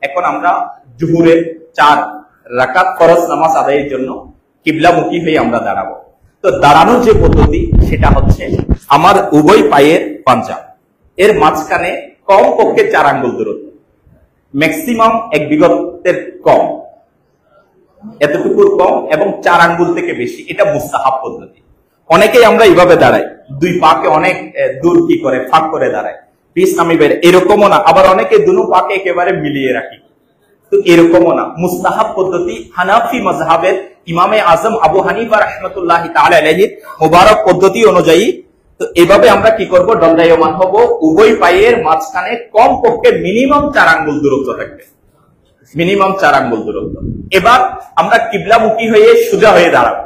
এখন আমরা জোহরের 4 রাকাত ফরজ নামাজ আদায়ের জন্য কিবলামুখী হয়ে আমরা দাঁড়াবো। তো দাঁড়ানোর যে পদ্ধতি সেটা হচ্ছে আমার উভয় পায়ের পাঞ্জা এর মাঝখানে কম পক্ষে 4 আঙ্গুল দূরত্ব, ম্যাক্সিমাম 1 বিগতের কম, এতটুকুর কম এবং 4 আঙ্গুল থেকে বেশি। এটা মুস্তাহাব পদ্ধতি। অনেকেই আমরা এইভাবে দাঁড়াই, 2 পাকে অনেক দূর কি করে ফাঁক করে দাঁড়ায়, পিস নামি বের, এরকমও না। আবার অনেকে দুনো পাকে একেবারে মিলিয়ে রাখি, তো এরকমও না। মুস্তাহাব পদ্ধতি হানাফি মাযহাবের ইমামে আজম আবু হানিফা রাহমাতুল্লাহি তাআলা আলাইহি মুবারক পদ্ধতি অনুযায়ী তো এভাবে আমরা কি করব, দণ্ডায়মান হব। উভয় পায়ের মাঝখানে কম পক্ষে মিনিমাম 4 আঙ্গুল দূরত্ব থাকবে, মিনিমাম 4 আঙ্গুল দূরত্ব। এবার আমরা কিবলামুখী হয়ে সোজা হয়ে দাঁড়াবো।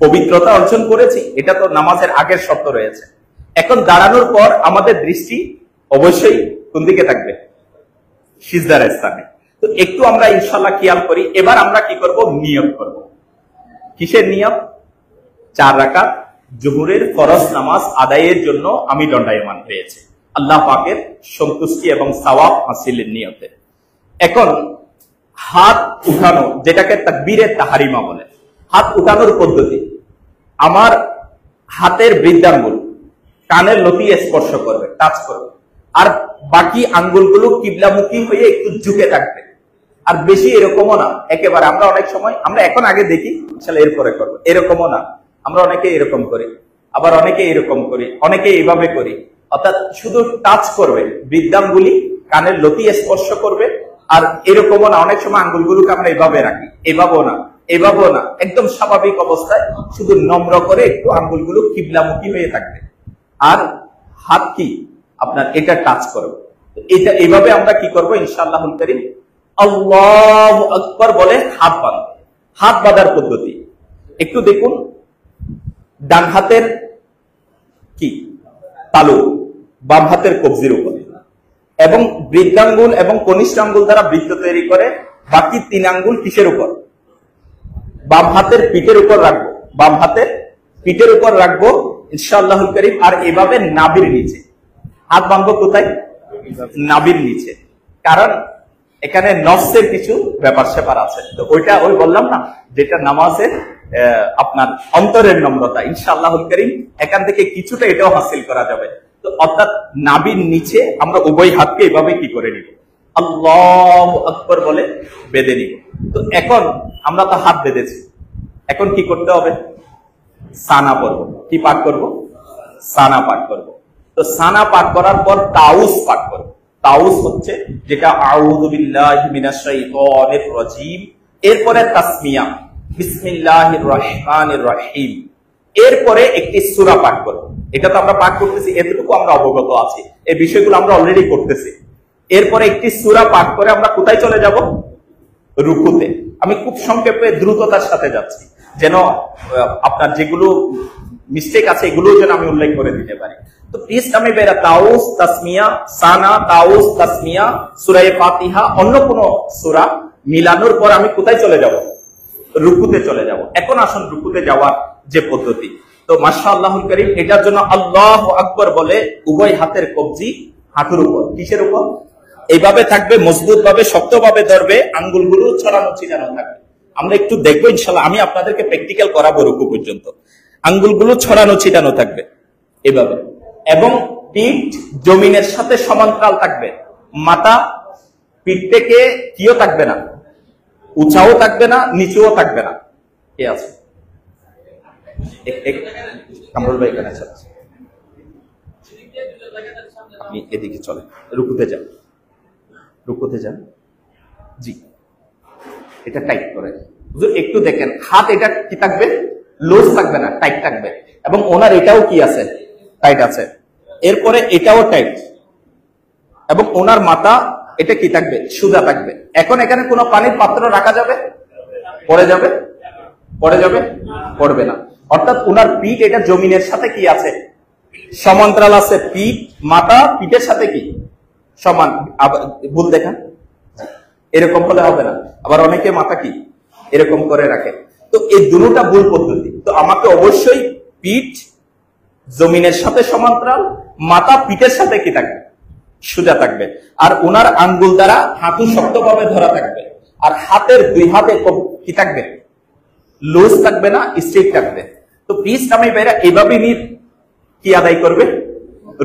পবিত্রতা অর্জন করেছি, এটা তো নামাজের আগের শর্ত রয়েছে। এখন দাঁড়ানোর পর আমাদের দৃষ্টি অবশ্যই কোন দিকে থাকবে, সিজদার স্থানে। তো একটু আমরা ইনশাআল্লাহ খেয়াল করি। এবার আমরা কি করব, নিয়ত করব। কিসের নিয়ত? 4 রাকাত জোহরের ফরজ নামাজ আদায়ের জন্য আমি দণ্ডায়মান হয়েছি, আল্লাহ পাকের সন্তুষ্টি এবং সওয়াব হাসিলের নিয়তে। এখন হাত উঠানো, যেটাকে তাকবীরে তাহরিমা বলে, হাত উঠানোর পদ্ধতি, আমার হাতের বৃদ্ধাঙ্গুল কানের লতি স্পর্শ করবে, টাচ করবে, আর বাকি আঙ্গুলগুলো কিবলামুখী হয়ে একটু ঝুঁকে থাকবে। আর বেশি এরকমও না একেবারে। আমরা অনেক সময় আমরা এখন আগে দেখি আসলে এরপরে করবো, এরকমও না। আমরা অনেকে এরকম করি, আবার অনেকে এরকম করি, অনেকে এইভাবে করি। অর্থাৎ শুধু টাচ করবে, বৃদ্ধাঙ্গুলি কানের লতি স্পর্শ করবে, আর এরকমও না। অনেক সময় আঙ্গুলগুলোকে আমরা এভাবে রাখি, এভাবেও না, এভাবেও না। একদম স্বাভাবিক অবস্থায় শুধু নম্র করে একটু আঙ্গুলগুলো কিবলামুখী হয়ে থাকবে, আর হাত কি আপনার এটা টাচ করবে। এটা এইভাবে আমরা কি করব ইনশাআল্লাহুল কারীম, আল্লাহু আকবার বলে হাত বাঁধব। হাত বাঁধার পদ্ধতি একটু দেখুন। ডান হাতের কি তালু বাম হাতের কবজির উপর, এবং বৃদ্ধাঙ্গুল এবং কনিষ্ঠ আঙ্গুল দ্বারা বৃত্ত তৈরি করে। বাকি 3 আঙ্গুল কিসের উপর? বাম হাতের পিঠের উপর রাখবো, বাম হাতের পিঠের উপর রাখবো ইনশাআল্লাহুল কারীম। আর এভাবে নাভির নিচে হাত বাঁধবো। কোথায়? নাভির নিচে। কারণ এখানে নফসের কিছু ব্যাপার স্যাপার আছে। তো ওইটা ওই বললাম না, যেটা নামাজের আপনার অন্তরের নম্রতা, ইনশাআল্লাহুল কারীম এখান থেকে কিছুটা এটাও হাসিল করা যাবে। তো অর্থাৎ নাভির নিচে আমরা উভয় হাতকে এভাবে কি করে নিব, আল্লাহু আকবার বলে বেঁধে নিব। তো এখন আমরা তো হাত বেঁধেছি, এখন কি করতে হবে? সানা পড়ব। কি পাঠ করব? সানা পাঠ করব। তো সানা পাঠ করার পর তাউস পাঠ করব। তাউস হচ্ছে যেটা আউযু বিল্লাহি মিনাশ শাইতানির রাজীম, এরপরে তাসমিয়া বিসমিল্লাহির রহমানির রহিম, এরপরে একটি সূরা পাঠ করব। এটা তো আমরা পাঠ করতেছি, এতটুকু আমরা অবগত আছি, এই বিষয়গুলো আমরা অলরেডি করতেছি। এরপরে একটি সূরা পাঠ করে আমরা কোথায় চলে যাব? রুকুতে। আমি খুব সংক্ষেপে দ্রুততার সাথে যাচ্ছি, যেন আপনার যেগুলো মিস্টেক আছে এগুলো যেন আমি উল্লেখ করে দিতে পারি। তো প্লিজ আমি বেরা তাউস তাসমিয়া সানা তাউস তাসমিয়া সূরা ফাতিহা অন্য কোন সূরা মিলানোর পর আমি কোথায় চলে যাব? রুকুতে চলে যাব। এখন আসুন রুকুতে যাওয়ার যে পদ্ধতি। তো মাশাআল্লাহুল কারীম এটার জন্য আল্লাহু আকবার বলে উভয় হাতের কবজি হাঁটুর উপর, কিসের উপর? এইভাবে থাকবে, মজবুত ভাবে শক্তভাবে ধরবে, আঙ্গুলগুলো ছড়ানো ছিটানো থাকবে। আমরা একটু দেখবো ইনশাআল্লাহ, আমি আপনাদেরকে প্র্যাকটিক্যাল করাবো রুকু পর্যন্ত। আঙ্গুলগুলো ছড়ানো ছিটানো থাকবে এভাবে, এবং পিঠ জমিনের সাথে সমান্তরাল থাকবে। মাথা পিঠ থেকে কিও থাকবে না, উঁচাও থাকবে না, নিচেও থাকবে না। কে আছে? কামরুল ভাই এখানে আছে, আপনি এদিকে চলে রুকুতে যান, রুকুতে যান। জি, এটা টাইট করে একটু দেখেন। হাত এটা কি থাকবে? লুজ থাকবে না, টাইট থাকবে। এবং ওনার এটাও কি আছে? টাইট আছে। এরপরে এটাও টাইট, এবং ওনার মাথা এটা কি থাকবে? সোজা থাকবে। এখন এখানে কোনো পানির পাত্র রাখা যাবে? পড়ে যাবে? পড়ে যাবে? পড়বে না। অর্থাৎ ওনার পিঠ এটা জমিনের সাথে কি আছে? সমান্তরাল আছে। পিঠ মাথা পিঠের সাথে কি সমান? ভুল দেখান, এরকম হলে হবে না। আবার অনেকে মাথা কি এরকম করে রাখে। তো এই দুটোটা ভুল পদ্ধতি। তো আমাকে অবশ্যই পিঠ জমিনের সাথে সমান্তরাল, মাথা পিঠের সাথে কি থাকবে? সোজা থাকবে, আর ওনার আঙ্গুল দ্বারা হাঁটু শক্তভাবে ধরা থাকবে, আর হাতের দুই হাতে কি থাকবে, লুজ থাকবে না, স্ট্রেট থাকবে। তো প্লিজ আমি ভাইরা এভাবে কি আদায় করবে,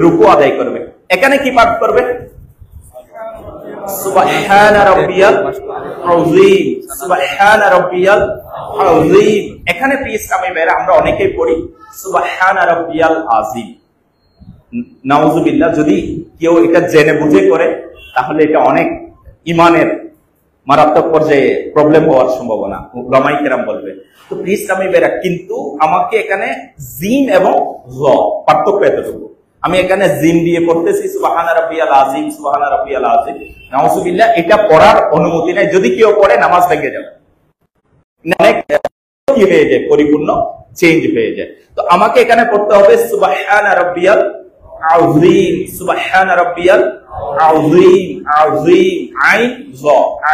রুকু আদায় করবে। এখানে কি পাঠ করবে, সুবহানা রাব্বিয়াল আযীম, সুবহানা রাব্বিয়াল আযীম। এখানে প্লিজ আমি ভাইরা আমরা অনেকেই পড়ি সুবহানা রাব্বিয়াল আযীম, নাউযুবিল্লাহ। যদি কেউ এটা জেনে বুঝে করে তাহলে এটা অনেক ইমানের মারাত্মক পর্যায়ে প্রবলেম হওয়ার সম্ভাবনা, উলামায়ে কেরাম বলবে। তো প্লিজ আমি বেরা, কিন্তু আমাকে এখানে জিম এবং জ পার্থক্য এতটুকু। আমি এখানে জিম দিয়ে পড়তেছি সুবহানা রাব্বিয়াল আযীম, সুবহানা রাব্বিয়াল আযীম, নাউযুবিল্লাহ, এটা পড়ার অনুমতি নাই। যদি কেউ পড়ে নামাজ ভেঙে যাবে, অনেক কি হয়ে যায়, পরিপূর্ণ চেঞ্জ হয়ে যায়। তো আমাকে এখানে পড়তে হবে সুবহানা রাব্বিয়াল আযীম, সুবহানা রাব্বিয়াল আযীম, আযীম, আইন জ,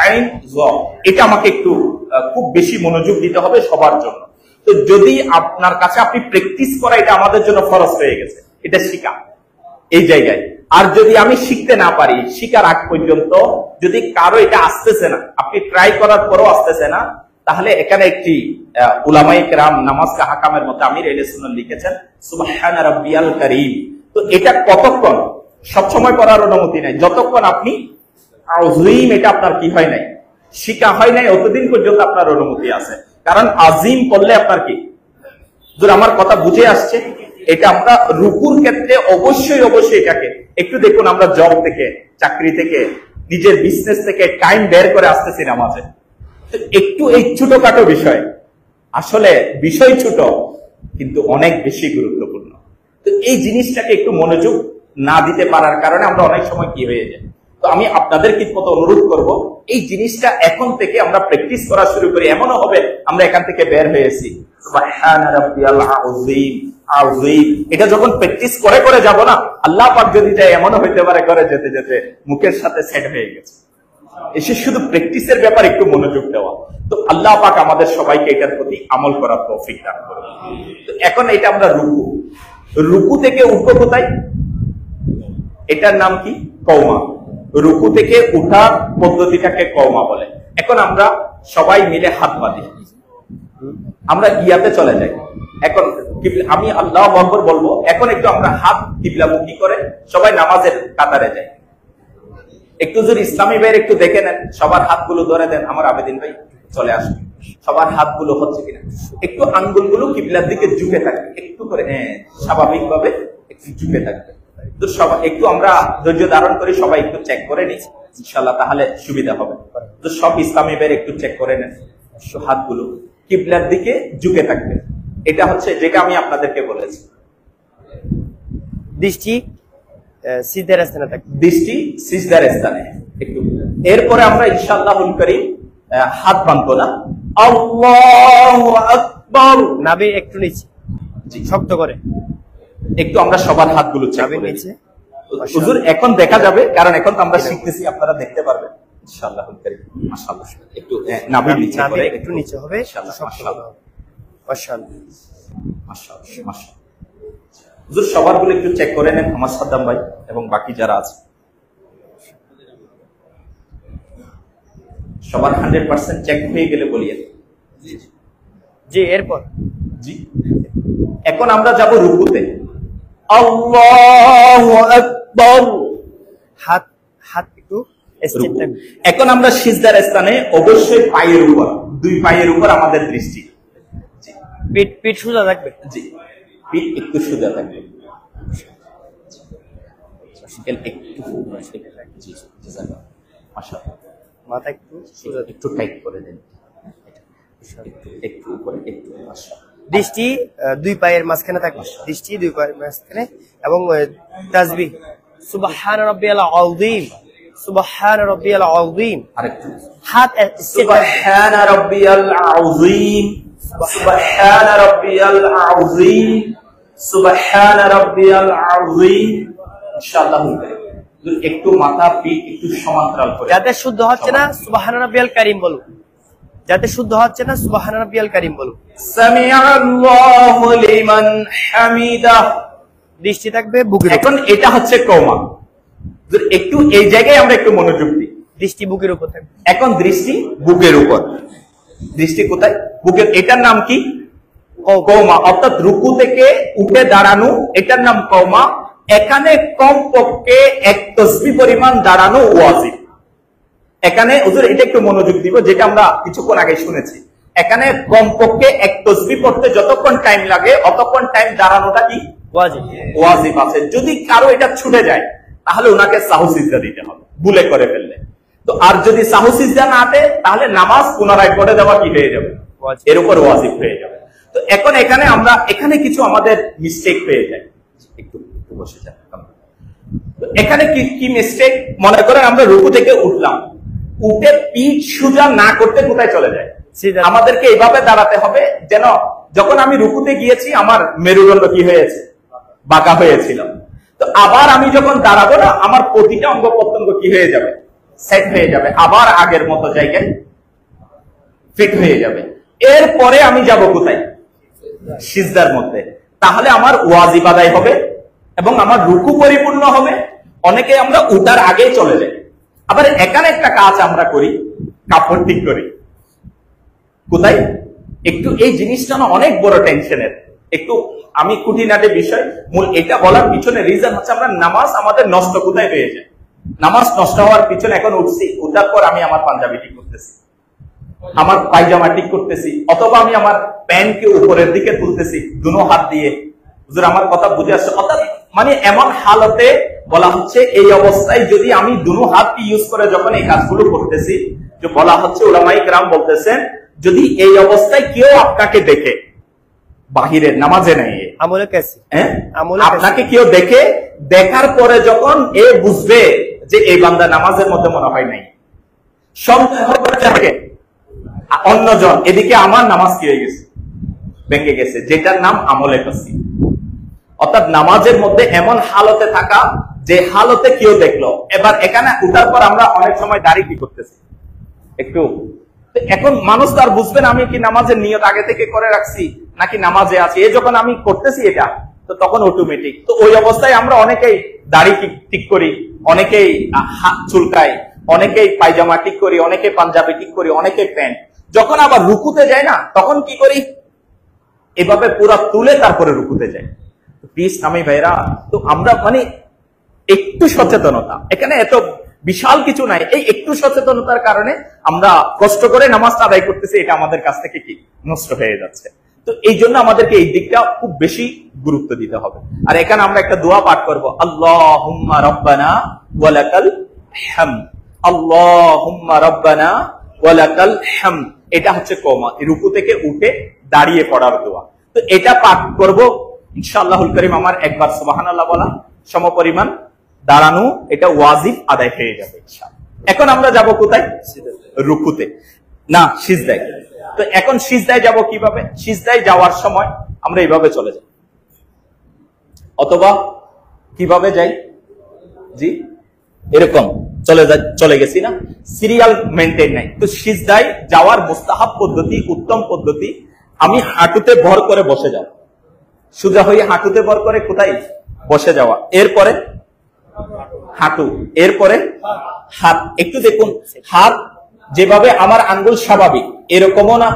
আইন জ। এটা আমাকে একটু খুব বেশি মনোযোগ দিতে হবে সবার জন্য। তো যদি আপনার কাছে আপনি প্র্যাকটিস করা, এটা আমাদের জন্য ফরজ হয়ে গেছে, এটা শিখা এই জায়গায়। আর যদি আমি শিখতে না পারি, শিখার আগ পর্যন্ত যদি কারো এটা আসতেছে না, আপনি ট্রাই করার পরও আসতেছে না, তাহলে এখানে একটি উলামায়ে কেরাম নামাজকে হাকামের মধ্যে আমির আহলে সুন্নাহ লিখেছেন সুবহানা রাব্বিয়াল কারীম। তো এটা কতক্ষণ, সবসময় করার অনুমতি নাই, যতক্ষণ আপনি আযীম এটা আপনার কি হয় নাই, শিখা হয় নাই, অতদিন পর্যন্ত আপনার অনুমতি আছে। কারণ আযীম করলে আপনার কি, যদি আমার কথা বুঝে আসছে, এটা আমরা রুকুর ক্ষেত্রে অবশ্যই এটাকে একটু দেখুন। আমরা জব থেকে, চাকরি থেকে, নিজের বিজনেস থেকে টাইম বের করে আসতেছি নামাজে, একটু এই ছোটখাটো বিষয়, আসলে বিষয় ছোট কিন্তু অনেক বেশি গুরুত্বপূর্ণ। তো এই জিনিসটাকে একটু মনোযোগ না দিতে পারার কারণে আমরা অনেক সময় কি হয়ে যায়। তো আমি আপনাদের মতো অনুরোধ করব, এই জিনিসটা এখন থেকে আমরা প্র্যাকটিস করা শুরু করি। এমনও হবে আমরা এখান থেকে বের হয়েছি সুবহানা রাব্বিয়াল আযীম, আযীম, এটা যখন প্র্যাকটিস করে যাব না, আল্লাহ পাক যদি যায় এমনও হইতে পারে করে যেতে যেতে মুখের সাথে সেট হয়ে গেছে। এসে শুধু প্র্যাকটিসের ব্যাপার একটু মনোযোগ দেওয়া। তো আল্লাহ পাক আমাদের সবাইকে এটার প্রতি আমল করার তৌফিক দান করুন। তো এখন এটা আমরা রুকু থেকে উঠবো কোথায়, এটার নাম কি, কওমা। রুকু থেকে উঠার পদ্ধতিটাকে কওমা বলে। এখন আমরা সবাই মিলে হাত বাঁধি, আমরা গিয়াতে চলে যাই। এখন আমি আল্লাহু আকবার বলবো, এখন একটু আমরা হাত কিবলামুখী করে সবাই নামাজের কাতারে যাই। একটু যদি ইসলামী ভাইয়ের একটু দেখে নেন, সবার হাতগুলো ধরে দেন। আমার আবেদিন ভাই চলে আসবে, সবার হাতগুলো হচ্ছে কিনা, একটু আঙ্গুলগুলো কিবলার দিকে ঝুঁকে থাকবে, একটু করে, হ্যাঁ, স্বাভাবিকভাবে একটু ঝুঁকে থাকবে। তো সবাই একটু আমরা ধৈর্য ধারণ করি, সবাই একটু চেক করে নিই ইনশাআল্লাহ, তাহলে সুবিধা হবে। তো সব ইসলামী ভাইয়ের একটু চেক করে নেন, হাতগুলো কিবলার দিকে ঝুঁকে থাকবে। এটা হচ্ছে যেটা আমি আপনাদেরকে বলেছি, দৃষ্টি সিজদার স্থানে থাকবে, দৃষ্টি সিজদার স্থানে একটু। এরপরে আমরা ইনশাআল্লাহুল কারীম হাত বাঁধবো না, আল্লাহু আকবার, নাভি একটু নিচে, জি, শক্ত করে একটু আমরা সবার হাতগুলো চেক করে নিচে। হুজুর এখন দেখা যাবে, কারণ এখন তো আমরা শিখতেছি, আপনারা দেখতে পারবেন ইনশাআল্লাহুল কারীম। মাশাআল্লাহ, একটু নাভির নিচে করে, একটু নিচে হবে ইনশাআল্লাহ। মাশাআল্লাহ, মাশাআল্লাহ, মাশাআল্লাহ, মাশাআল্লাহ। হুজুর সবার গুলো একটু চেক করে নেন, আমার সাদ্দাম ভাই এবং বাকি যারা আছে সবার 100% চেক হয়ে গেলে বলিয়ে। জি, এরপর জি, এখন আমরা যাব রুকুতে। আল্লাহু আকবার, হাত একটু স্ট্রেট থাকবে। এখন আমরা সিজদার স্থানে অবশ্যই পায়ের উপর, দুই পায়ের উপর আমাদের দৃষ্টি। পিঠ সোজা থাকবে। জি, পিঠ একটু সোজা থাকবে, মাথা একটু একটু টাইট করে দেন, একটু উপরে, একটু। দৃষ্টি দুই পায়ের মাঝখানে থাকবে, দৃষ্টি দুই পায়ের মাঝখানে, এবং তাসবিহ সুবহান রাব্বিয়াল আযীম, সুবহান রাব্বিয়াল আযীম। আরেকটু, হাত সুবহান রাব্বিয়াল আযীম, সুবহান রাব্বিয়াল আযীম, সুবহান রাব্বিয়াল আযীম। ইনশাআল্লাহ একটু মাথা পিঠ একটু সমান্তরাল করে, যাতে শুদ্ধ হচ্ছে না সুবহান রাব্বিয়াল কারীম বলো, যাতে শুদ্ধ হচ্ছে না সুবহান রাব্বিয়াল কারীম বলো। সামিআল্লাহু লিমান হামিদা, দৃষ্টি থাকবে বুকের। এখন এটা হচ্ছে কওমা। একটু এই জায়গায় আমরা একটু মনোযোগ দিই। দৃষ্টি বুকের উপর থাকবে। এখন দৃষ্টি বুকের উপর, দৃষ্টি কোথায়? বুকের। এটার নাম কি? কওমা, অর্থাৎ রুকু থেকে উঠে দাঁড়ানো, এটার নাম কওমা। এখানে কমপক্ষে এক তাসবিহ পরিমাণ দাঁড়ানো ওয়াজিব। এখানে হুজুর এটা একটু মনোযোগ দিব, যেটা আমরা কিছুক্ষণ আগে শুনেছি। এখানে কমপক্ষে এক তাসবিহ পড়তে যতক্ষণ টাইম লাগে অতক্ষণ টাইম দাঁড়ানোটা কি ওয়াজিব আছে। যদি কারো এটা ছুটে যায় তাহলে ওনাকে সাহু সিজদা দিতে হবে, ভুলে করে ফেললে। তো আর যদি সাহু সিজদা না দেয় তাহলে নামাজ পুনরায় পড়ে দেওয়া কি হয়ে যাবে? এর উপর ওয়াজিব হয়ে যাবে। তো এখন এখানে আমরা এখানে কিছু আমাদের মিস্টেক হয়ে যায়। একটু বসে যান। এখানে কি মিস্টেক? মনে করেন আমরা রুকু থেকে উঠলাম, উঠে পিঠ সোজা না করতে কোথায় চলে যায়? আমাদেরকে এইভাবে দাঁড়াতে হবে যেন যখন আমি রুকুতে গিয়েছি আমার মেরুদণ্ড কি হয়েছে? বাঁকা হয়েছিল। তো আবার আমি যখন দাঁড়াবো না, আমার প্রতিটা অঙ্গ প্রত্যঙ্গ কি হয়ে যাবে? সেট হয়ে যাবে, আবার আগের মতো জায়গায় ফিট হয়ে যাবে। এরপরে আমি যাব কোথায়? সিজদার মধ্যে। তাহলে আমার ওয়াজিব আদায় হবে এবং আমার রুকু পরিপূর্ণ হবে। অনেকে আমরা উঠার আগেই চলে যাই। আবার এখানে একটা কাজ আমরা করি, কাপড় ঠিক করি। কোথায়? একটু এই জিনিসটা না অনেক বড় টেনশনের। একটু আমি খুঁটিনাটি বিষয়, মূল এটা বলার পিছনে রিজন হচ্ছে আমরা নামাজ আমাদের নষ্ট কোথায় হয়ে যায়। নামাজ নষ্ট হওয়ার পিছনে এখন উঠছি, উঠার পর আমি আমার পাঞ্জাবি ঠিক করতেছি, আমার পায়জামা ঠিক করতেছি, অথবা আমি আমার প্যান্টকে উপরের দিকে তুলতেছি দুনো হাত দিয়ে। হুজুর আমার কথা বুঝে আসছে? অর্থাৎ মানে এমন হালতে বলা হচ্ছে এই অবস্থায় যদি আমি দুনো হাতকে ইউজ করে যখন এই কাজগুলো করতেছি, যে বলা হচ্ছে উলামায়ে কেরাম বলতেছেন যদি এই অবস্থায় কেউ আপনাকে দেখে, বাহিরে নামাজে নেই আপনাকে কেউ দেখে, দেখার পরে যখন এ বুঝবে যে এই বান্দা নামাজের মধ্যে মনে হয় নাই, সন্দেহ করে যাবে অন্যজন এদিকে আমার নামাজ কি হয়ে গেছে? ভেঙে গেছে, যেটার নাম আমলে কাসি। অর্থাৎ নামাজের মধ্যে এমন হালতে থাকা যে হালতে কেউ দেখলো। এবার এখানে উঠার পর আমরা অনেক সময় দাঁড়িয়ে কি করতেছি একটু, এখন মানুষ তার বুঝবেন আমি কি নামাজের নিয়ত আগে থেকে করে রাখছি নাকি নামাজে আছি। এই যখন আমি করতেছি এটা, তো তখন অটোমেটিক। তো ওই অবস্থায় আমরা অনেকেই দাড়ি ঠিক করি, অনেকেই হাত চুলকাই, অনেকেই পায়জামা ঠিক করি, অনেকে পাঞ্জাবি ঠিক করি, অনেকে প্যান্ট। যখন আবার রুকুতে যায় না তখন কি করি? এভাবে পুরা তুলে তারপরে রুকুতে যাই। প্লিজ নামি ভাইরা, তো আমরা মানে একটু সচেতনতা, এখানে এত বিশাল কিছু নাই, এই একটু সচেতনতার কারণে আমরা কষ্ট করে নামাজটা আদায় করতেছি, এটা আমাদের কাছ থেকে কি নষ্ট হয়ে যাচ্ছে। তো এই জন্য আমাদেরকে এই দিকটা খুব বেশি গুরুত্ব দিতে হবে। আর এখানে আমরা একটা দোয়া পাঠ করবো, আল্লাহুম্মা রাব্বানা ওয়া লাকাল হামদ, আল্লাহুম্মা রাব্বানা ওয়া লাকাল হামদ। এটা হচ্ছে কওমা, রুকু থেকে উঠে দাঁড়িয়ে পড়ার দোয়া। তো এটা পাঠ করব ইনশাআল্লাহুল কারীম। আমার একবার সুবহানাল্লাহ বলা সমপরিমাণ দাঁড়ানো, এটা ওয়াজিব আদায় হয়ে যাবে ইনশাআল্লাহ। এখন আমরা যাব কোথায়? রুকুতে না সিজদায়। তো এখন সিজদায় যাব কিভাবে? সিজদায় যাওয়ার সময় আমরা এইভাবে চলে যাই, অথবা কিভাবে যাই? জি এরকম চলে গেছি না, সিরিয়াল মেনটেন নাই। তো সিজদায় যাওয়ার মুস্তাহাব পদ্ধতি, উত্তম পদ্ধতি, আমি হাঁটুতে ভর করে বসে যাব, সোজা হয়ে হাঁটুতে ভর করে কোথায় বসে যাওয়া। এরপরে হাঁটু, এরপরে হাত। একটু দেখুন হাত যেভাবে আমার আঙ্গুল স্বাভাবিক, এরকমও না,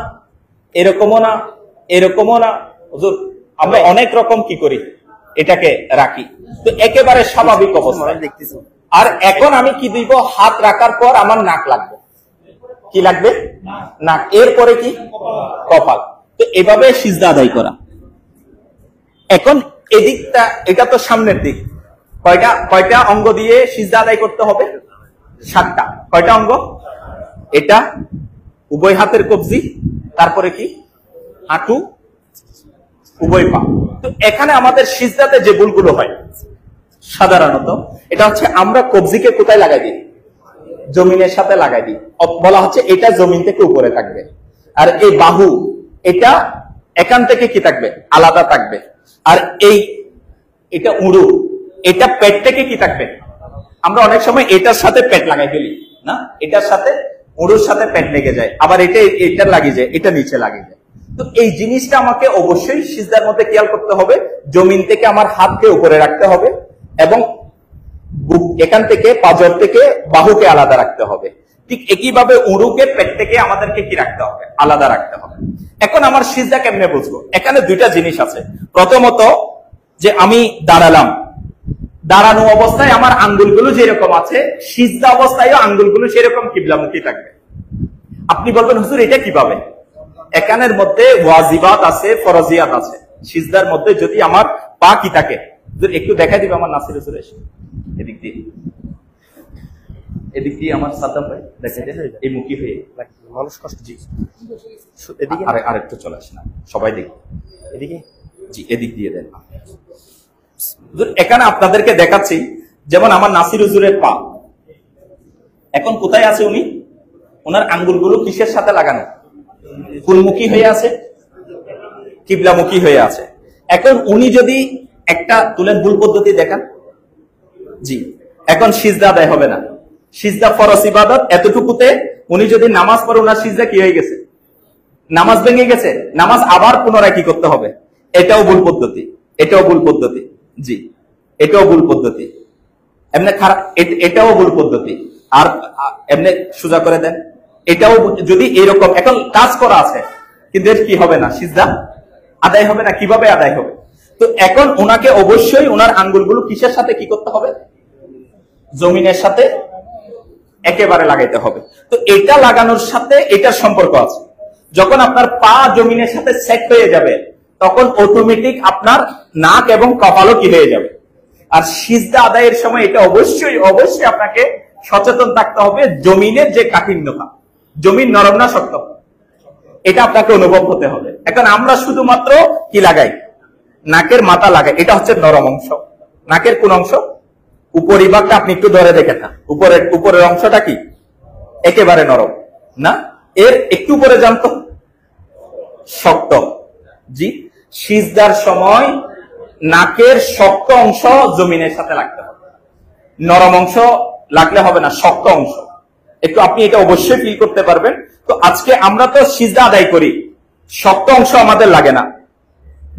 এরকমও না, এরকমও না। হুজুর আমরা অনেক রকম কি করি এটাকে রাখি, তো একেবারে স্বাভাবিক অবস্থা দেখতেছি। আর এখন আমি কি দিব? হাত রাখার পর আমার নাক লাগবে, কি লাগবে? নাক। এরপরে কি? কপাল। তো এভাবে সিজদা আদায় করা। এখন এদিকটা, এটা তো সামনের দিক, কয়টা অঙ্গ দিয়ে সিজদা আদায় করতে হবে? 7টা। কয়টা অঙ্গ? এটা উভয় হাতের কবজি, তারপরে কি হাঁটু, উভয় পা। তো এখানে আমাদের সিজদাতে যে ভুলগুলো হয় সাধারণত, এটা হচ্ছে আমরা কবজিকে কোথায় লাগাই দিই? জমিনের সাথে লাগাই দিই। বলা হচ্ছে এটা জমিন থেকে উপরে থাকবে। আর এই বাহু, এটা এখান থেকে কি থাকবে? আলাদা থাকবে। আর এটা উড়ু, এটা পেট থেকে কি থাকবে? আমরা অনেক সময় এটার সাথে পেট লাগাই ফেলি না, এটার সাথে উড়ুর সাথে পেট লেগে যায়, আবার এটা লাগিয়ে যায়, এটা নিচে লাগিয়ে যায়। তো এই জিনিসটা আমাকে অবশ্যই সিজদার মধ্যে খেয়াল করতে হবে। জমিন থেকে আমার হাতকে উপরে রাখতে হবে এবং বুক এখান থেকে পাজর থেকে বাহুকে আলাদা রাখতে হবে। ঠিক একইভাবে উরুকে পেট থেকে আমাদেরকে কি রাখতে হবে? আলাদা রাখতে হবে। এখন আমার সিজদা কেমনে বুঝবো? এখানে দুইটা জিনিস আছে। প্রথমত যে আমি দাঁড়ালাম, দাঁড়ানো অবস্থায় আমার আঙ্গুলগুলো যেরকম আছে, সিজদা অবস্থায়ও আঙ্গুলগুলো সেরকম কিবলামুখী থাকবে। আপনি বলবেন হুজুর এটা কিভাবে? এখানের মধ্যে ওয়াজিবাত আছে, ফরজিয়াত আছে। সিজদার মধ্যে যদি আমার পা কি থাকে, একটু দেখাই দিবে আমার নাসির হুজুর এসে এদিক দিয়ে, এদিক দিয়ে আমার সাদ্দাম ভাই দেখে এই মুখী হয়ে মানুষ কষ্ট। জি এদিকে আরেকটু চলে আসে না, সবাই দেখি এদিকে। জি এদিক দিয়ে দেন। এখানে আপনাদেরকে দেখাচ্ছি, যেমন আমার নাসির হুজুরের পা এখন কোথায় আছে? উনি ওনার আঙ্গুলগুলো কিসের সাথে লাগানো? ফুলমুখী হয়ে আছে, কিবলামুখী হয়ে আছে। এখন উনি যদি একটা তুলেন ভুল পদ্ধতি দেখান, জি এখন সিজদা আদায় হবে না। সিজদা ফরজ ইবাদত, এতটুকুতে উনি যদি নামাজ পড়ে ওনার সিজদা কি হয়ে গেছে? নামাজ ভেঙে গেছে। নামাজ আবার পুনরায় কি করতে হবে? এটাও ভুল পদ্ধতি, এটাও ভুল পদ্ধতি। জি এটাও ভুল পদ্ধতি, এমনি খারাপ, এটাও ভুল পদ্ধতি। আর এমনি সোজা করে দেন, এটাও যদি এরকম এখন কাজ করা আছে, কিন্তু এর কি হবে না? সিজদা আদায় হবে না। কিভাবে আদায় হবে? তো এখন ওনাকে অবশ্যই ওনার আঙ্গুলগুলো কিসের সাথে কি করতে হবে? জমিনের সাথে একেবারে লাগাইতে হবে। তো এটা লাগানোর সাথে এটার সম্পর্ক আছে। যখন আপনার পা জমিনের সাথে সেট হয়ে যাবে, তখন অটোমেটিক আপনার নাক এবং কপালও কি হয়ে যাবে। আর সিজদা আদায়ের সময় এটা অবশ্যই অবশ্যই আপনাকে সচেতন থাকতে হবে। জমিনের যে কাঠিন্যতা, জমিন নরম না শক্ত, এটা আপনাকে অনুভব হতে হবে। এখন আমরা শুধুমাত্র কি লাগাই? নাকের মাথা লাগাই, এটা হচ্ছে নরম অংশ। নাকের কোন অংশ? উপরিভাগটা আপনি একটু ধরে দেখেন না, উপরের অংশটা কি একেবারে নরম না? এর একটু উপরে জানতো শক্ত। জি সিজদার সময় নাকের শক্ত অংশ জমিনের সাথে লাগতে হবে, নরম অংশ লাগলে হবে না, শক্ত অংশ। একটু আপনি এটা অবশ্যই ফিল করতে পারবেন। তো আজকে আমরা তো সিজদা আদায় করি, শক্ত অংশ আমাদের লাগে না।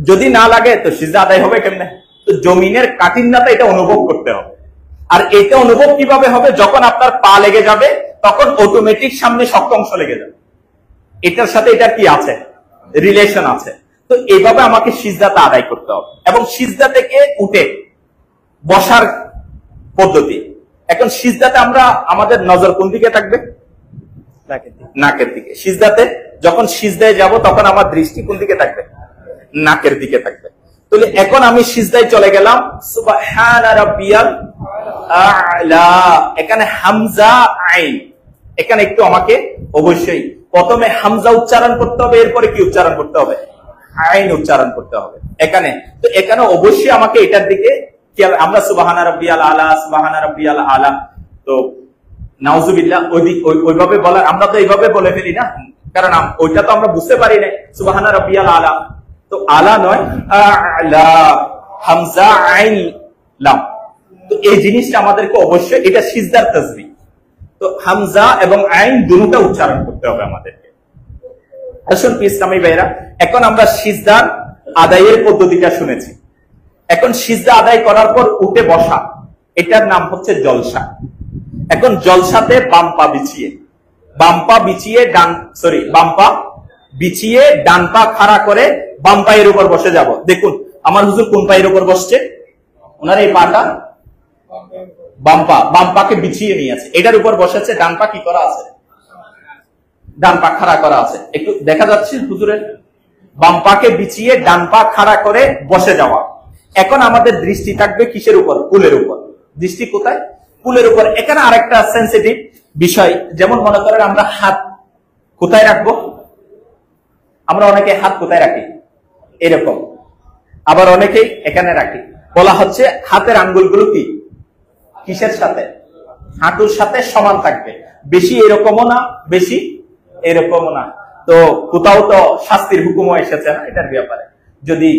যদি না লাগে তো সিজদা আদায় হবে কেমনে? তো জমিনের কাঠিন্যতা এটা অনুভব করতে হবে। আর এটা অনুভব কিভাবে হবে? যখন আপনার পা লেগে যাবে, তখন অটোমেটিক সামনে শক্ত অংশ লেগে যাবে। এটার সাথে এটা কি আছে? রিলেশন আছে। তো এইভাবে আমাকে সিজদাটা আদায় করতে হবে। এবং সিজদা থেকে উঠে বসার পদ্ধতি, এখন সিজদাতে আমরা আমাদের নজর কোন দিকে থাকবে? নাকের দিকে। সিজদাতে যখন সিজদায় যাব, তখন আমার দৃষ্টি কোন দিকে থাকবে? নাকের দিকে থাকবে। তাহলে এখন আমি সিজদায় চলে গেলাম, সুবহানা রাব্বিয়াল আ'লা। এখানে হামজা আইন, এখানে একটু আমাকে অবশ্যই প্রথমে হামজা উচ্চারণ করতে হবে, এরপরে কি উচ্চারণ করতে হবে? আইন উচ্চারণ করতে হবে এখানে। তো এখানে অবশ্যই আমাকে এটার দিকে, আমরা সুবহানা রাব্বিয়াল আ'লা, সুবহানা রাব্বিয়াল আ'লা, তো নাউজুবিল্লাহ ওইভাবে বলার, আমরা তো এইভাবে বলে ফেলি না, কারণ ওইটা তো আমরা বুঝতে পারি না। সুবহানা রাব্বিয়াল আ'লা, তো আলা নয়, আ'লা, হামজা আইন লাম। তো এই জিনিসটা আমাদেরকে অবশ্যই, এটা সিজদার তাসবিহ। তো হামজা এবং আইন দুটোটা উচ্চারণ করতে হবে আমাদেরকে। আসুন ইসলামী ভাইরা, এখন আমরা সিজদার আদায়ের পদ্ধতিটা শুনেছি। এখন সিজদা আদায় করার পর উঠে বসা, এটার নাম হচ্ছে জলসা। এখন জলসাতে বাম পা বিছিয়ে, বাম পা বিছিয়ে ডান পা খাড়া করে বাম পায়ের উপর বসে যাব। দেখুন আমার হুজুর কোন পায়ের উপর বসছে? ওনার এই পাটা বাম পাকে বিছিয়ে নিয়ে আছে, এটার উপর বসেছে। ডান পা কি করা আছে? ডান পা খাড়া করা আছে। একটু দেখা যাচ্ছে হুজুরের বাম পাকে বিছিয়ে ডান পা খাড়া করে বসে যাওয়া। এখন আমাদের দৃষ্টি থাকবে কিসের উপর? পুলের উপর। দৃষ্টি কোথায়? পুলের উপর। এখানে আরেকটা সেন্সিটিভ বিষয়, যেমন মনে করেন আমরা হাত কোথায় রাখবো? আমরা অনেকে হাত কোথায় রাখি? এরকম। আবার অনেকেই এখানে রাখি। বলা হচ্ছে হাতের আঙ্গুলগুলো কি কিসের সাথে? হাঁটুর সাথে সমান থাকবে। বেশি এরকমও না, বেশি এরকমও না। তো কোথাও তো শাস্তির হুকুমও এসেছে না এটার ব্যাপারে, যদি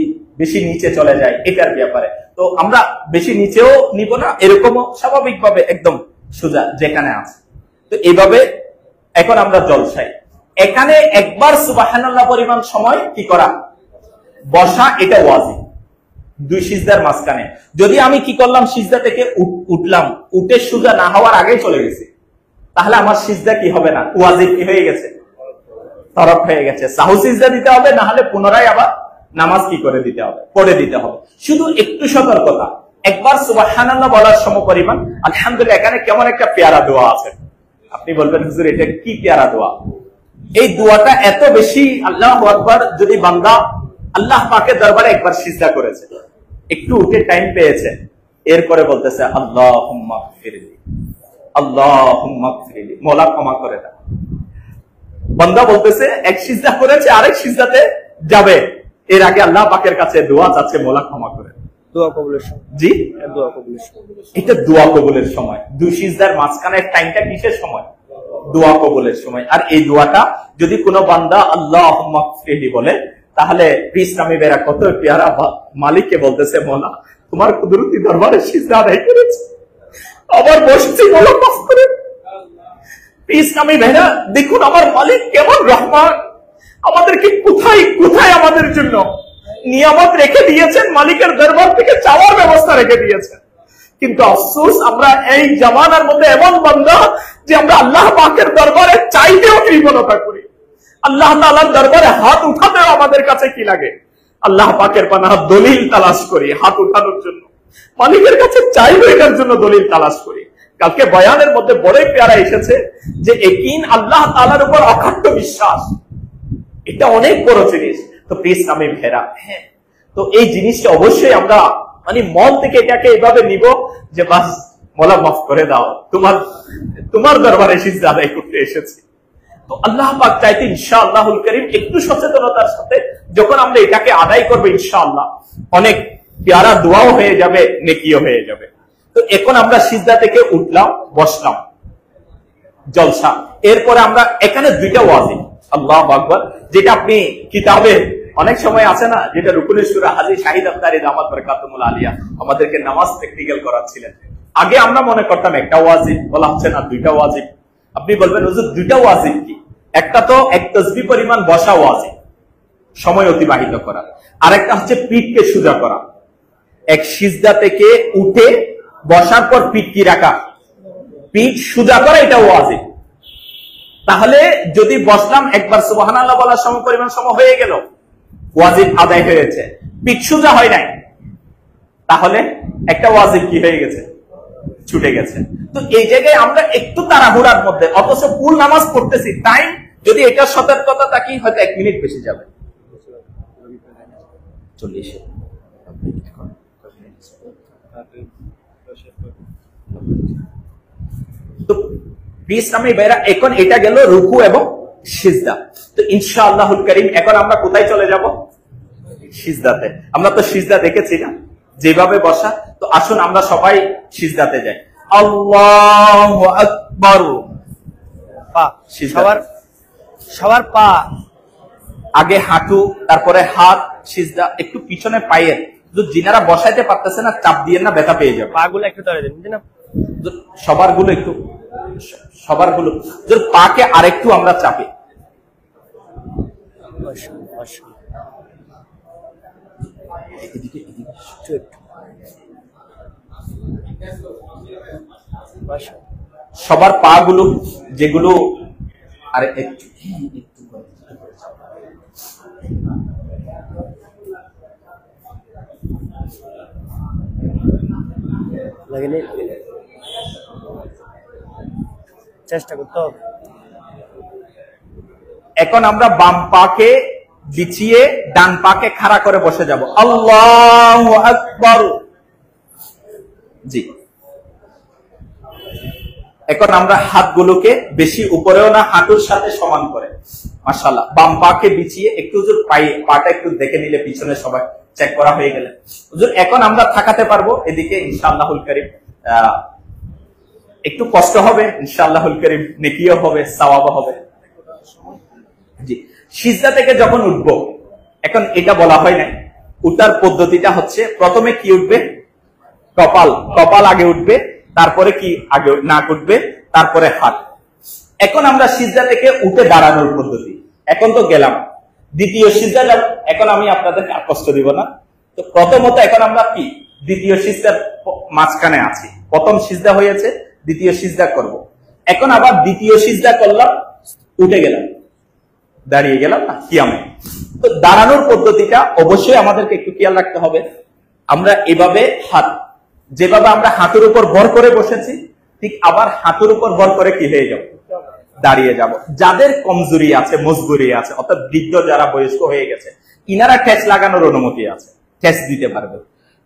বেশি নিচে চলে যায় এটার ব্যাপারে। তো আমরা বেশি নিচেও নিব না, এরকমও স্বাভাবিকভাবে একদম সোজা যেখানে আছে। তো এইভাবে এখন আমরা জলসাই। এখানে একবার সুবহানাল্লাহ পরিমাণ সময় কি করা? বসা, এটা ওয়াজিব। দুই সিজদার মাঝখানে। যদি আমি কি করলাম, সিজদা থেকে উঠলাম, উঠে সোজা না হওয়ার আগেই চলে গেছি, তাহলে আমার সিজদা কি হবে না, ওয়াজিব কি হয়ে গেছে, তরফ হয়ে গেছে। সাহু সিজদা দিতে হবে, না হলে পুনরায় আবার নামাজ কি করে দিতে হবে, পড়ে দিতে হবে। শুধু একটু সতর্কতা, একবার সুবহানাল্লাহ বলার সমপরিমাণ আলহামদুলিল্লাহ। এখানে কেমন একটা পেয়ারা দোয়া আছে, আপনি বলবেন হুজুর এটা কি পেয়ারা দোয়া। এই দোয়াটা এত বেশি, আল্লাহু আকবার, যদি বান্দা আল্লাহ পাকের দরবারে একবার সিজদা করেছে, একটু উঠে টাইম পেয়েছে, এরপরে বলতেছে আল্লাহুম্মা গফিরলি, আল্লাহুম্মা গফিরলি, মওলা ক্ষমা করে দাও। বান্দা বলতেছে এক সিজদা করেছে, আরেক সিজদাতে যাবে, এর আগে আল্লাহ পাকের কাছে দোয়া চাচ্ছে, মওলা ক্ষমা করে দাও। দোয়া কবুলের সময়, জি দোয়া কবুলের সময়, এটা দোয়া কবুলের সময়। দুই সিজদার মাঝখানে টাইমটা কিসের সময়, দোয়া কবুলের সময়। আর এই দোয়াটা যদি কোনো বান্দা আল্লাহুম্মা গফিরলি বলে, তাহলে ইসলামী বেরা কত পেয়ারা মালিককে বলতেছে, মওলা তোমার কুদরতি দরবারে সিজদা আদায় করেছে, আবার বসছি, মওলা মাফ করে। ইসলামী বেরা দেখুন আমার মালিক কেমন রহমান, আমাদেরকে কোথায় কোথায় আমাদের জন্য নিয়ামত রেখে দিয়েছেন, মালিকের দরবার থেকে চাওয়ার ব্যবস্থা রেখে দিয়েছেন। কিন্তু আফসোস, আমরা এই জামানার মধ্যে এমন বান্দা যে আমরা আল্লাহ পাকের দরবারে চাইতেও কৃপণতা করি, আল্লাহ তাআলার দরবারে হাত উঠাতেও আমাদের কাছে কি লাগে, আল্লাহ পাকের পানাহ দলিল তালাশ করি হাত উঠানোর জন্য, মালিকের কাছে চাইবো এটার জন্য দলিল তালাশ করি। কালকে বয়ানের মধ্যে বড়ই পেয়ারা এসেছে যে ইয়াকিন, আল্লাহ তাআলার উপর অখাদ্য বিশ্বাস, এটা অনেক বড় জিনিস। তো প্লিজ আমি ভেরা, হ্যাঁ, তো এই জিনিসটা অবশ্যই আমরা মানে মন থেকে এটাকে এভাবে নিব যে বাস মওলা মাফ করে দাও, তোমার দরবারে সিজদা আদায় করতে এসেছি। তো আল্লাহ পাক চাইতে ইনশাআল্লাহুল কারীম একটু সচেতনতার সাথে যখন আমরা এটাকে আদায় করবো, ইনশাআল্লাহ অনেক পেয়ারা দোয়াও হয়ে যাবে, নেকিও হয়ে যাবে। তো এখন আমরা সিজদা থেকে উঠলাম, বসলাম, জলসা। এরপরে আমরা এখানে দুইটা ওয়াজিব, আল্লাহু আকবার, যেটা আপনি কিতাবে অনেক সময় আছে না, যেটা রুকুনে সূরা হাজী শাহিদ আফতারি দামাত বরকাতুল আলিয়া আমাদেরকে নামাজ প্র্যাকটিক্যাল করাচ্ছিলেন। আগে আমরা মনে করতাম একটা ওয়াজিব, বলা হচ্ছে না দুইটা ওয়াজিব। আপনি বলবেন হুজুর দুইটা ওয়াজিব কি? একটা তো এক তাসবিহ পরিমাণ বসা ওয়াজিব, সময় অতিবাহিত করা, আর একটা হচ্ছে পিঠকে সোজা করা। এক সিজদা থেকে উঠে বসার পর পিঠ কি রাখা, পিঠ সোজা করা, এটা ওয়াজিব। তাহলে যদি বসলাম, একবার সুবহানাল্লাহ বলার সমপরিমাণ সময় হয়ে গেল, ওয়াজিব আদায় হয়েছে, পিঠ সোজা হয় নাই, তাহলে একটা ওয়াজিব কি হয়ে গেছে, ছুটে গেছে। তো এই জায়গায় আমরা একটু তাড়াহুড়ার মধ্যে, অথচ ফুল নামাজ পড়তেছি, টাইম যদি এটা সতর্কতা থাকি হয়তো 1 মিনিট বেশি যাবে, 40। তো ইসলামী ভাইরা, এখন এটা গেল রুকু এবং সিজদা। তো ইনশাআল্লাহুল কারীম এখন আমরা কোথায় চলে যাব, সিজদাতে। আমরা তো সিজদা দেখেছি না যেভাবে বসা, তো আসুন আমরা সবাই সিজদাতে যাই। আল্লাহু আকবার, পা, সবার পা আগে হাঁটু, তারপরে হাত, সিজদা একটু পিছনে পায়ের, যিনারা বসাইতে পারতেছে না চাপ দিয়ে না, ব্যথা পেয়ে যাবে। পা গুলো একটু ধরে দিন না, সবারগুলো একটু, সবারগুলো পাকে আরেকটু আমরা চাপি। সবার পা গুলো যেগুলো, আরে একটু চেষ্টা করতে হবে। এখন আমরা বাম পাকে বিছিয়ে ডান পাকে খাড়া করে বসে যাব। আল্লাহু আকবার। জি, এখন আমরা হাতগুলোকে বেশি উপরেও না, হাঁটুর সাথে সমান করে, মাশাআল্লাহ, বাম পাকে বিছিয়ে একটু হুজুর পাটা একটু দেখে নিলে পিছনে সবাই চেক করা হয়ে গেলে হুজুর এখন আমরা থাকাতে পারবো এদিকে ইনশাআল্লাহুল কারীম। একটু কষ্ট হবে ইনশাআল্লাহুল কারীম, নেকিও হবে, সওয়াবও হবে। জি, সিজদা থেকে যখন উঠবো, এখন এটা বলা হয় নাই, উঠার পদ্ধতিটা হচ্ছে প্রথমে কি উঠবে, কপাল আগে উঠবে, তারপরে কি আগে নাক উঠবে, তারপরে হাত। এখন আমরা সিজদা থেকে উঠে দাঁড়ানোর পদ্ধতি, এখন তো গেলাম দ্বিতীয় সিজদা যাব। এখন আমি আপনাদেরকে আর কষ্ট দিব না, তো প্রথমত এখন আমরা কি দ্বিতীয় সিজদার মাঝখানে আছি, প্রথম সিজদা হয়েছে, দ্বিতীয় সিজদা করব। এখন আবার দ্বিতীয় সিজদা করলাম, উঠে গেলাম, দাঁড়িয়ে গেলাম না কিয়ামে। তো দাঁড়ানোর পদ্ধতিটা অবশ্যই আমাদেরকে একটু খেয়াল রাখতে হবে। আমরা এভাবে যেভাবে আমরা হাতের উপর ভর করে বসেছি, ঠিক আবার হাতের উপর ভর করে কি হয়ে যাব, দাঁড়িয়ে যাব। যাদের কমজোরি আছে, মজবুরি আছে, অর্থাৎ বৃদ্ধ যারা বয়স্ক হয়ে গেছে, ইনারা ঠেস লাগানোর অনুমতি আছে, ঠেস দিতে পারবে।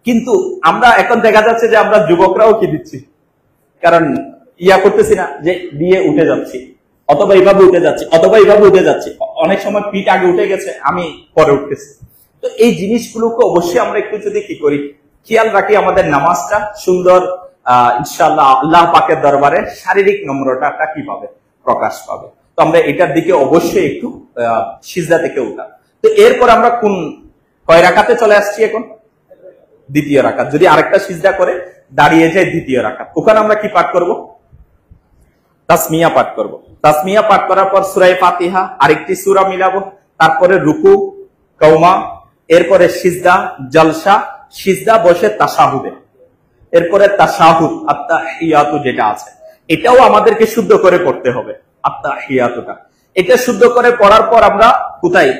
কিন্তু আমরা এখন দেখা যাচ্ছে যে আমরা যুবকরাও কি দিচ্ছি, কারণ করতেছি না যে দিয়ে উঠে যাচ্ছি, অথবা এইভাবে উঠে যাচ্ছি, অথবা এইভাবে উঠে যাচ্ছি, অনেক সময় পিঠ আগে উঠে গেছে, আমি পরে উঠতেছি। তো এই জিনিসগুলোকে অবশ্যই আমরা একটু যদি কি করি, খেয়াল রাখি, আমাদের নামাজটা সুন্দর ইনশাআল্লাহ আল্লাহ পাকের দরবারে শারীরিক নম্রতাটা কিভাবে প্রকাশ পাবে। তো আমরা এটার দিকে অবশ্যই একটু সিজদা থেকে উঠা। তো এরপর আমরা কয় রাকাতে চলে আসছি এখন, দ্বিতীয় রাকাত। যদি আরেকটা সিজদা করে দাঁড়িয়ে যায় দ্বিতীয় রাকাত, ওখানে আমরা কি পাঠ করব, তাসমিয়া পাঠ করব। তাসমিয়া পাঠ করার পর সূরা ফাতিহা, আরেকটি সূরা মিলাবো, তারপরে রুকু, কওমা, এরপরে সিজদা, জলসা, সিজদা বসে তাশাহুদে, এরপরে তাশাহুদ আত্তাহিয়াতু যেটা আছে, এটাও আমাদেরকে শুদ্ধ করে পড়তে হবে। আত্তাহিয়াতুটা এটা শুদ্ধ করে পড়ার পর আমরা কোথায়,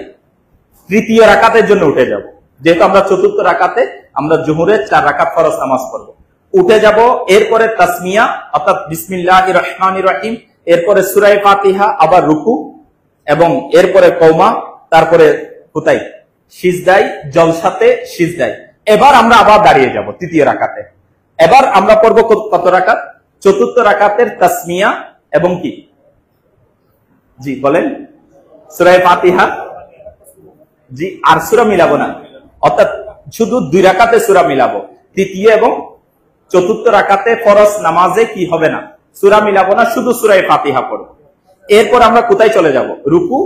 তৃতীয় রাকাতের জন্য উঠে যাব। যেহেতু আমরা চতুর্থ রাকাতে আমরা জোহরের 4 রাকাত ফরজ নামাজ পড়ব, উঠে যাব। এরপরে তাসমিয়া অর্থাৎ বিসমিল্লাহির রহমানির রহিম, এরপরে সূরা ফাতিহা, আবার রুকু, এবং এরপরে কওমা, তারপরে কোথায়, সিজদায়, জলসাতে, সিজদায়। এবার আমরা আবার দাঁড়িয়ে যাব তৃতীয় রাকাতে। এবার আমরা পড়ব কত রাকাত, চতুর্থ রাকাতের তাসমিয়া এবং কি, জি বলেন, সূরা ফাতিহা, জি, আর সূরা মিলাবো না, অর্থাৎ শুধু 2 রাকাতে সূরা মিলাবো। তৃতীয় এবং চতুর্থ রাকাতে ফরজ নামাজে কি হবে না, সূরা মিলাবো না, শুধু সূরা ফাতিহা পড়ব। এরপর আমরা কোথায় চলে যাব, রুকু,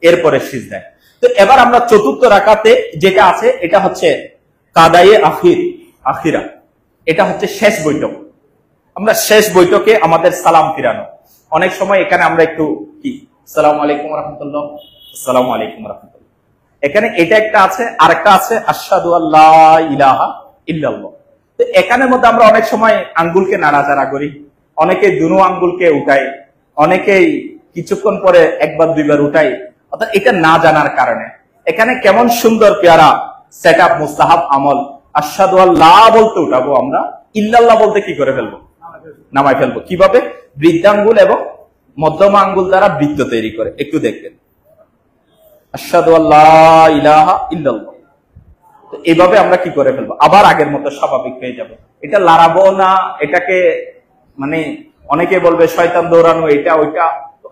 এরপরে সিজদায়। তো এবার আমরা চতুর্থ রাকাতে যেটা আছে, এটা হচ্ছে কাদায়ে আখিরা, এটা হচ্ছে শেষ বৈঠক। আমরা শেষ বৈঠকে আমাদের সালাম ফিরানো। অনেক সময় এখানে আমরা একটু কি, আসসালামু আলাইকুম ওয়া রাহমাতুল্লাহ, আসসালামু আলাইকুম ওয়া রাহমাতুল্লাহ, এখানে এটা একটা আছে, আরেকটা আছে আশহাদু আল্লা ইলাহা ইল্লাল্লাহ। তো এখানের মধ্যে আমরা অনেক সময় আঙ্গুলকে নাড়াচাড়া করি, অনেকে দুনো আঙ্গুলকে উঠাই, অনেকেই কিছুক্ষণ পরে একবার দুইবার উঠাই, অর্থাৎ এটা না জানার কারণে। এখানে কেমন সুন্দর পেয়ারা সেটআপ, মুস্তাহাব আমল, আশহাদু আল্লাহ বলতে উঠাবো আমরা, ইল্লাল্লাহ বলতে কি করে ফেলবো, নামায় ফেলবো। কিভাবে, বৃদ্ধাঙ্গুল এবং মধ্যমা আঙ্গুল দ্বারা বৃত্ত তৈরি করে, একটু দেখবেন, আশহাদু আল্লা ইলাহা ইল্লাল্লাহ। তো এইভাবে আমরা কি করে ফেলবো, আবার আগের মতো স্বাভাবিক হয়ে যাবে। এটা লড়াবো না, এটাকে মানে অনেকে বলবে শয়তান দৌড়ানো, এটা ওইটা।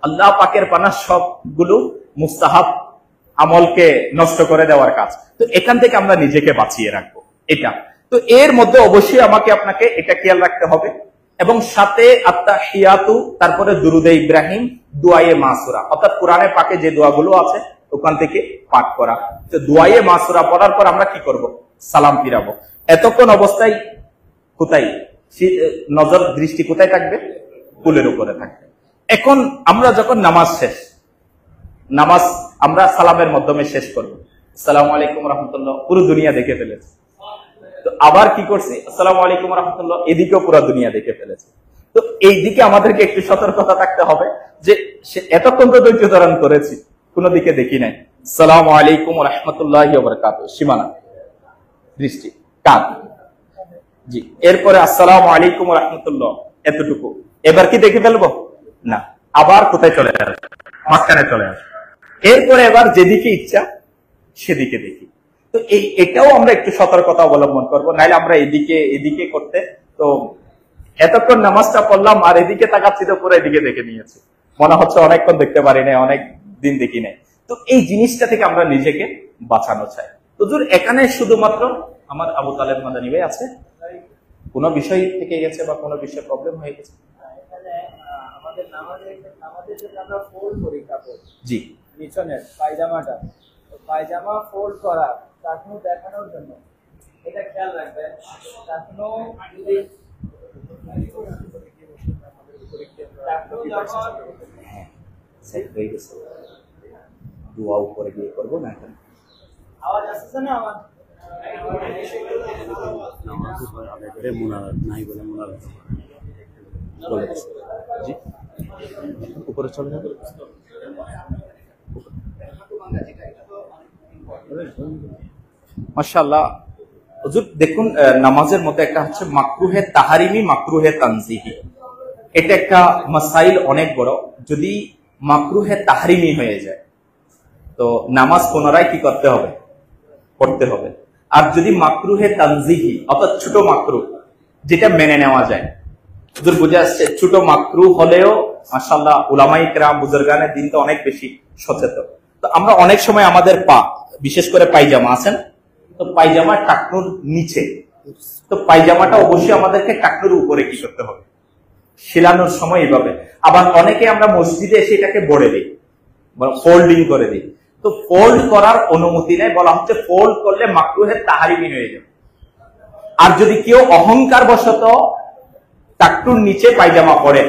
আল্লাহ পাকের পানা সবগুলো মুস্তাহাব আমলকে নষ্ট করে দেওয়ার কাজ। তো এখান থেকে আমরা নিজেকে বাঁচিয়ে রাখবো এটা। তো এর মধ্যে অবশ্যই আমাকে আপনাকে এটা খেয়াল রাখতে হবে, এবং সাথে আত্তাহিয়াতু, তারপরে দুরুদে ইব্রাহিম, দুআয়ে মাসুরা, অর্থাৎ কোরআনে পাকে যে দোয়াগুলো আছে ওখান থেকে পাঠ করা। তো দুআয়ে মাসুরা পড়ার পর আমরা কি করব, সালাম ফিরাবো। এতক্ষণ অবস্থায় কোথায়, নজর দৃষ্টি কোথায় থাকবে, কুলের উপরে থাকবে। এখন আমরা যখন নামাজ আমরা সালামের মাধ্যমে শেষ করবো, আসসালামু আলাইকুম রাহমাতুল্লাহ, পুরো দুনিয়া দেখে ফেলেছে। তো আবার কি করছি, আসসালামু আলাইকুম রাহমাতুল্লাহ, এদিকেও পুরো দুনিয়া দেখে ফেলেছে। তো এই দিকে আমাদেরকে একটু সতর্কতা থাকতে হবে যে এতক্ষণ তো ধৈর্য ধারণ করেছি, কোন দিকে দেখি নাই। আসসালামু আলাইকুম রাহমাতুল্লাহি ওয়া বারাকাতুহু, সীমানা দৃষ্টি কাঁধ, জি। এরপরে আসসালামু আলাইকুম রাহমাতুল্লাহ, এতটুকু। এবার কি দেখে ফেলবো না, আবার কোথায় চলে আসবে, মাঝখানে চলে আসবে। এরপরে এবার যেদিকে ইচ্ছা সেদিকে দেখি। তো এটাও আমরা একটু সতর্কতা অবলম্বন করব, নাহলে আমরা এদিকে করতে, তো এতক্ষণ নামাজটা পড়লাম আর এদিকে তাকাচ্ছি, তো পুরো এদিকে দেখে নিয়েছি, মনে হচ্ছে অনেকক্ষণ দেখতে পারি নাই, অনেক দিন দেখি নাই। তো এই জিনিসটা থেকে আমরা নিজেকে বাঁচানো চাই। হুজুর এখানে শুধুমাত্র আমার আবু তালেব মাদানী ভাই আছে, কোন বিষয় থেকে গেছে বা কোনো বিষয়ে প্রবলেম হয়ে গেছে, আমাদের নামাজের জন্য আমরা ফোল্ড করি কাপড়, জি, পিছনের পায়জামাটা, পায়জামা ফোল্ড করা টাকনু দেখানোর জন্য, এটা খেয়াল রাখবেন। টাকনু যদি দোয়া উপরে গিয়ে করবো না, আওয়াজ আসছে না আমার, জি উপরে চলে যাবে। মাশাআল্লাহ হুজুর দেখুন, নামাজের মধ্যে একটা হচ্ছে মাকরুহে তাহারিমি, মাকরুহে তানজিহি। এটা একটা মাসাইল অনেক বড়। যদি মাকরুহে তাহরিমি হয়ে যায় তো নামাজ পুনরায় কি করতে হবে? পড়তে হবে। আর যদি মাকরুহে তানজিহি অর্থাৎ ছোট মাকরুহ, যেটা মেনে নেওয়া যায়, হুজুর বুঝে আসছে, ছোট মাকরুহ হলেও মাশাআল্লাহ উলামায়ে কেরাম বুজুর্গানে দিন তো অনেক বেশি সচেতন। তো আমরা অনেক সময় আমাদের পা, বিশেষ করে পায়জামা আছেন, তো পায়জামা টাকনুর নিচে, তো পায়জামাটা অবশ্যই আমাদেরকে টাকনুর উপরে কি করতে হবে? শিলানোর সময় এইভাবে। আবার অনেকে আমরা মসজিদে এসে এটাকে বড়ে দিই, ফোল্ডিং করে দিই। তো ফোল্ড করার অনুমতি নেই, বলা হচ্ছে ফোল্ড করলে মাকরুহে তাহারিমি হয়ে যাবে। আর যদি কেউ অহংকার বশত টাকটুর নিচে পায়জামা পরে,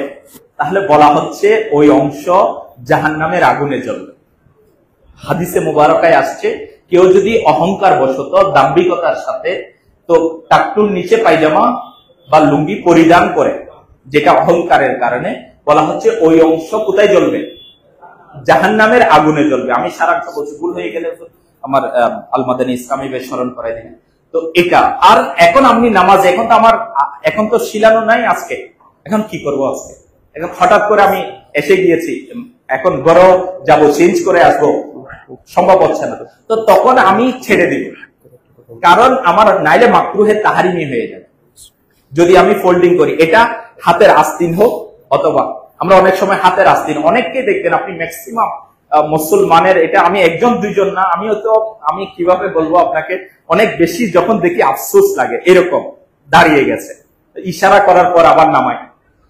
তাহলে বলা হচ্ছে ওই অংশ জাহান্নামের আগুনে জ্বলবে। হাদিসে মুবারকায় আসছে, কেউ যদি অহংকার বশত দাম্ভিকতার সাথে তো টাকটুর নিচে পায়জামা বা লুঙ্গি পরিধান করে, যেটা অহংকারের কারণে, বলা হচ্ছে ওই অংশ কোথায় জ্বলবে? জাহান্নামের আগুনে জ্বলবে। আমি সারা বলছি, ভুল হয়ে গেলে আমার আল-মাদানী ইসলামী বেশ স্মরণ করাই দিলেন। তো এটা আর এখন আমি নামাজ, এখন তো শিলানো নাই আজকে, এখন কি করব আজকে? এখন হঠাৎ করে আমি এসে গিয়েছি, এখন বড় যাব, চেঞ্জ করে আসবো, সম্ভব হচ্ছে না। তো তখন আমি ছেড়ে দিব, কারণ আমার নাইলে মাকরুহে তাহারিমি হয়ে যাবে যদি আমি ফোল্ডিং করি। এটা হাতের আস্তিন হোক, অথবা আমরা অনেক সময় হাতের আস্তিন, অনেককে দেখবেন আপনি ম্যাক্সিমাম মুসলমানের, এটা আমি একজন দুইজন না, আমি কিভাবে বলবো আপনাকে, অনেক বেশি যখন দেখি আফসোস লাগে, এরকম দাঁড়িয়ে গেছে, ইশারা করার পর আবার নামায়।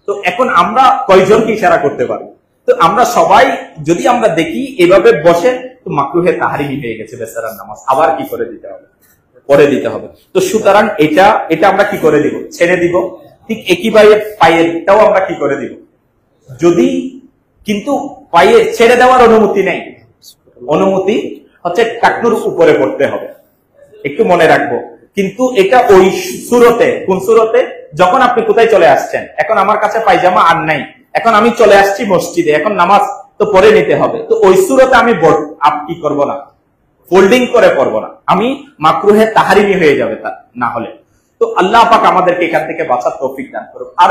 তো এখন আমরা কয়জনকে ইশারা করতে পারবো? তো আমরা সবাই যদি আমরা দেখি এভাবে বসে, তো মাকরুহে তাহারিমি হয়ে গেছে, বেচারার নামাজ আবার কি করে দিতে হবে? পরে দিতে হবে। তো সুতরাং এটা আমরা কি করে দিব? ছেড়ে দিব। ঠিক একইভাবে পায়েরটাও আমরা কি করে দিব? যদি কিন্তু পায়ে ছেড়ে দেওয়ার অনুমতি নেই, অনুমতি হচ্ছে টাকনুর উপরে পড়তে হবে, একটু মনে রাখবো। কিন্তু এটা ওই সুরতে, কোন সুরতে? যখন আপনি কোথায় চলে আসছেন, এখন আমার কাছে পায়জামা আর নাই, এখন আমি চলে আসছি মসজিদে, এখন নামাজ তো পড়ে নিতে হবে, তো ওই সুরতে আমি কি করব না, ফোল্ডিং করে পড়বো না, আমি মাকরুহে তাহারিমি হয়ে যাবে তা না হলে। তো আল্লাহ পাক আমাদেরকে এখান থেকে বাঁচার তৌফিক দান করুক। আর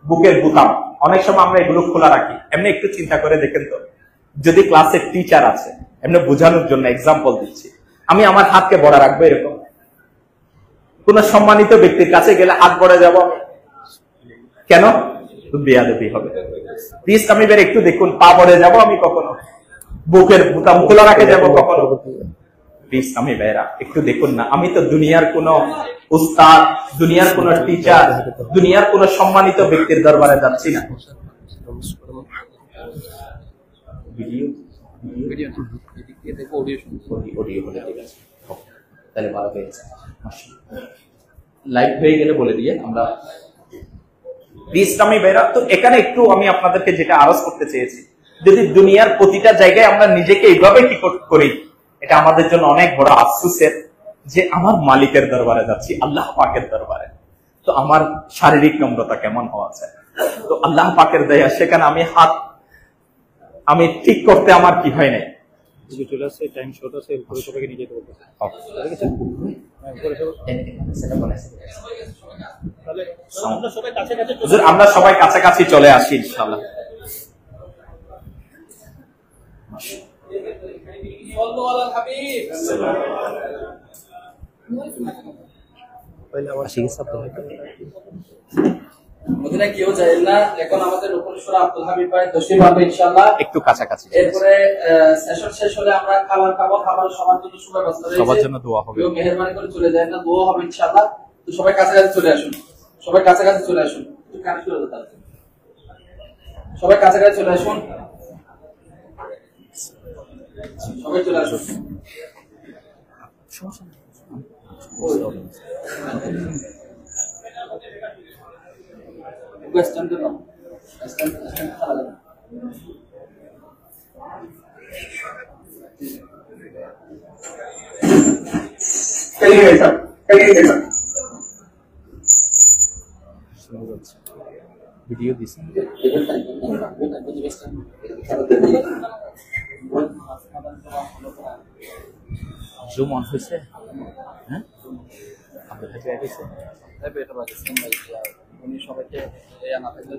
বুকের বুতাম অনেক সময় আমরা এগুলো খোলা রাখি। এমনি একটু চিন্তা করে দেখেন তো, যদি ক্লাসের টিচার আছে, এমনি বোঝানোর জন্য এক্সাম্পল দিচ্ছি, আমি আমার হাতকে বড় রাখবো এরকম, কোন সম্মানিত ব্যক্তির কাছে গেলে হাত বড় যাব আমি কেন? বেয়াদবি হবে। প্লিজ আমি একটু দেখুন, পা বড়ে যাব আমি কখনো? বুকের বুতাম খোলা রাখে যাব কখনো? প্লিজ আমি ভাইরা একটু দেখুন না, আমি তো দুনিয়ার কোন উস্তাদ, দুনিয়ার কোন টিচার, দুনিয়ার কোন সম্মানিত ব্যক্তির দরবারে যাচ্ছি না। তাহলে ভালো হয়েছে, লাইভ হয়ে গেলে বলে দিয়ে আমরা ইসলামী ভাইরা। তো এখানে একটু আমি আপনাদেরকে যেটা আরজ করতে চেয়েছি, যদি দুনিয়ার প্রতিটা জায়গায় আমরা নিজেকে এইভাবে কি করি, এটা আমাদের জন্য অনেক বড় আফসোসের, যে আমার মালিকের দরবারে যাচ্ছি, আল্লাহ পাকের দরবারে, তো আমার শারীরিক নম্রতা কেমন হওয়া চাই? তো আল্লাহ পাকের দয়া, সেখানে আমি ঠিক করতে আমার কি হয় নাই। আমরা সবাই কাছাকাছি চলে আসি ইনশাআল্লাহ। কেউ যায় না, এখন আমাদের রূপন সুরা আব্দুল হামিদ ভাই তশরিফ আনবে ইনশাআল্লাহ, একটু কাছাকাছি। এরপরে সেশন শেষ হলে আমরা খাবার খাবো, খাবার সবার জন্য সুব্যবস্থা রয়েছে, সবার জন্য দোয়া হবে, কেউ মেহেরবানি করে চলে যায় না, দোয়া হবে ইনশাআল্লাহ। তো সবাই কাছাকাছি চলে আসুন, সবাই কাছাকাছি চলে আসুন, সবাই কাছাকাছি চলে আসুন, সবাই চলে আসুন। Question to know. Question. Video দিছে জুম অন হয়েছে হ্যাঁ আপনার কাছে হয়েছে উনি সবাইকে না থাকলে